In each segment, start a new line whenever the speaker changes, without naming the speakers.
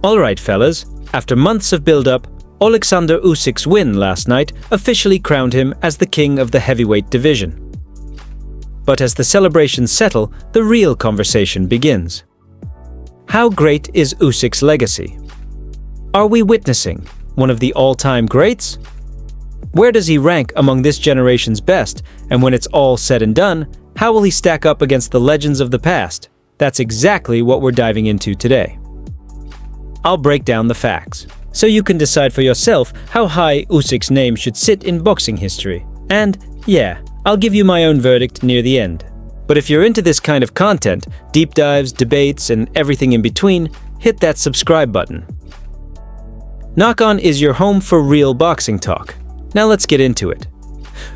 Alright fellas, after months of build-up, Alexander Usyk's win last night officially crowned him as the king of the heavyweight division. But as the celebrations settle, the real conversation begins. How great is Usyk's legacy? Are we witnessing one of the all-time greats? Where does he rank among this generation's best, and when it's all said and done, how will he stack up against the legends of the past? That's exactly what we're diving into today. I'll break down the facts, so you can decide for yourself how high Usyk's name should sit in boxing history. And yeah, I'll give you my own verdict near the end. But if you're into this kind of content, deep dives, debates, and everything in between, hit that subscribe button. Knock On is your home for real boxing talk. Now let's get into it.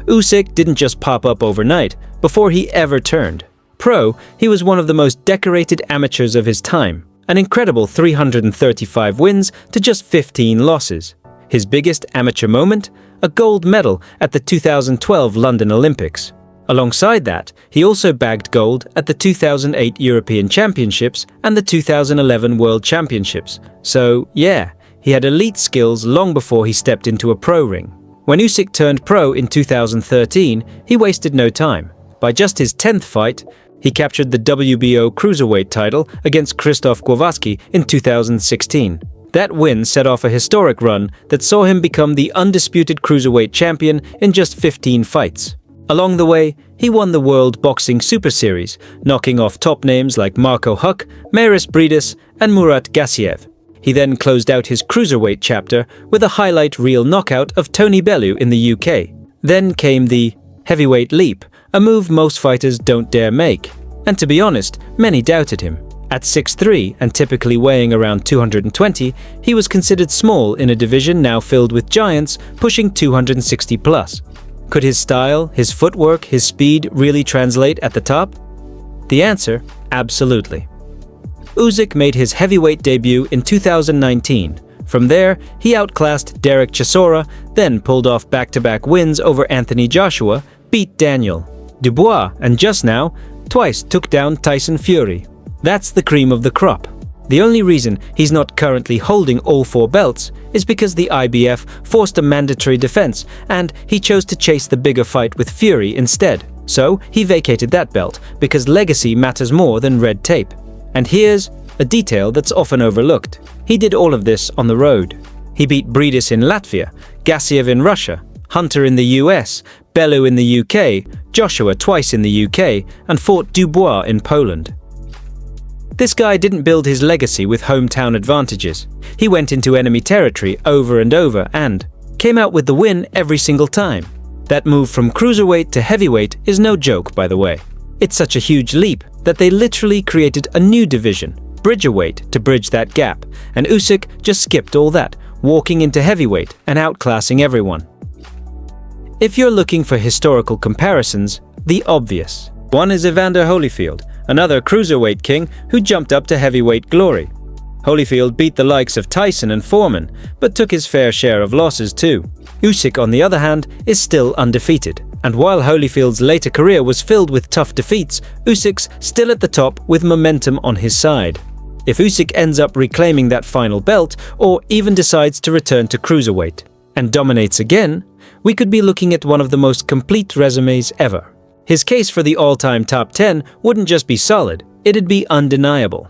Usyk didn't just pop up overnight. Before he ever turned pro, he was one of the most decorated amateurs of his time. An incredible 335 wins to just 15 losses. His biggest amateur moment? A gold medal at the 2012 London Olympics. Alongside that, he also bagged gold at the 2008 European Championships and the 2011 World Championships. So yeah, he had elite skills long before he stepped into a pro ring. When Usyk turned pro in 2013, he wasted no time. By just his 10th fight, he captured the WBO cruiserweight title against Krzysztof Kowalski in 2016. That win set off a historic run that saw him become the undisputed cruiserweight champion in just 15 fights. Along the way, he won the World Boxing Super Series, knocking off top names like Marco Huck, Mairis Briedis, and Murat Gassiev. He then closed out his cruiserweight chapter with a highlight reel knockout of Tony Bellew in the UK. Then came the heavyweight leap, a move most fighters don't dare make. And to be honest, many doubted him. At 6'3" and typically weighing around 220, he was considered small in a division now filled with giants pushing 260 plus. Could his style, his footwork, his speed really translate at the top? The answer, absolutely. Usyk made his heavyweight debut in 2019. From there, he outclassed Derek Chisora, then pulled off back-to-back wins over Anthony Joshua, beat Daniel Dubois, and just now, twice took down Tyson Fury. That's the cream of the crop. The only reason he's not currently holding all 4 belts is because the IBF forced a mandatory defense and he chose to chase the bigger fight with Fury instead. So he vacated that belt because legacy matters more than red tape. And here's a detail that's often overlooked. He did all of this on the road. He beat Briedis in Latvia, Gassiev in Russia, Hunter in the US, Bellew in the UK, Joshua twice in the UK, and fought Dubois in Poland. This guy didn't build his legacy with hometown advantages. He went into enemy territory over and over and came out with the win every single time. That move from cruiserweight to heavyweight is no joke, by the way. It's such a huge leap that they literally created a new division, bridgerweight, to bridge that gap, and Usyk just skipped all that, walking into heavyweight and outclassing everyone. If you're looking for historical comparisons, the obvious one is Evander Holyfield, another cruiserweight king who jumped up to heavyweight glory. Holyfield beat the likes of Tyson and Foreman, but took his fair share of losses too. Usyk, on the other hand, is still undefeated. And while Holyfield's later career was filled with tough defeats, Usyk's still at the top with momentum on his side. If Usyk ends up reclaiming that final belt, or even decides to return to cruiserweight, and dominates again, we could be looking at one of the most complete resumes ever. His case for the all-time top 10 wouldn't just be solid, it'd be undeniable.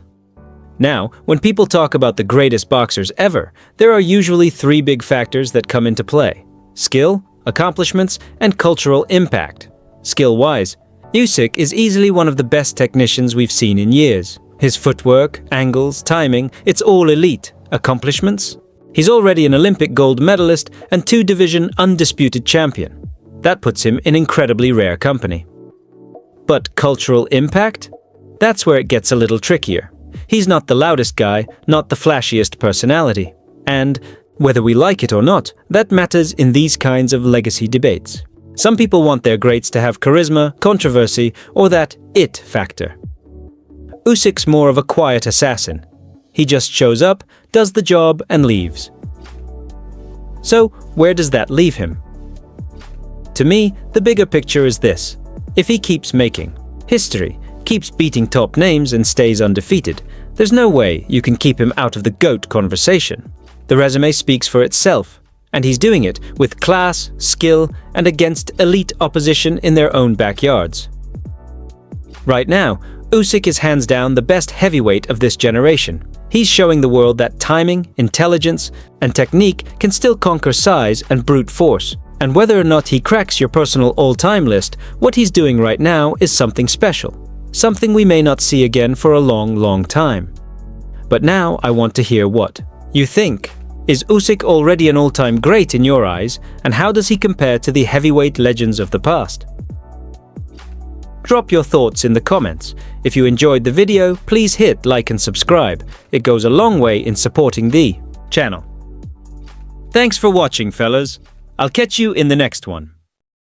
Now, when people talk about the greatest boxers ever, there are usually 3 big factors that come into play: skill, accomplishments, and cultural impact. Skill-wise, Usyk is easily one of the best technicians we've seen in years. His footwork, angles, timing, it's all elite. Accomplishments? He's already an Olympic gold medalist and 2-division undisputed champion. That puts him in incredibly rare company. But cultural impact? That's where it gets a little trickier. He's not the loudest guy, not the flashiest personality. And whether we like it or not, that matters in these kinds of legacy debates. Some people want their greats to have charisma, controversy, or that it factor. Usyk's more of a quiet assassin. He just shows up, does the job, and leaves. So, where does that leave him? To me, the bigger picture is this. If he keeps making history, keeps beating top names and stays undefeated, There's no way you can keep him out of the GOAT conversation. The resume speaks for itself, and he's doing it with class, skill, and against elite opposition in their own backyards. Right now, Usyk is hands down the best heavyweight of this generation. He's showing the world that timing, intelligence, and technique can still conquer size and brute force. And whether or not he cracks your personal all-time list, what he's doing right now is something special. Something we may not see again for a long, long time. But now I want to hear what you think. Is Usyk already an all-time great in your eyes, and how does he compare to the heavyweight legends of the past? Drop your thoughts in the comments. If you enjoyed the video, please hit like and subscribe. It goes a long way in supporting the channel. Thanks for watching, fellas. I'll catch you in the next one.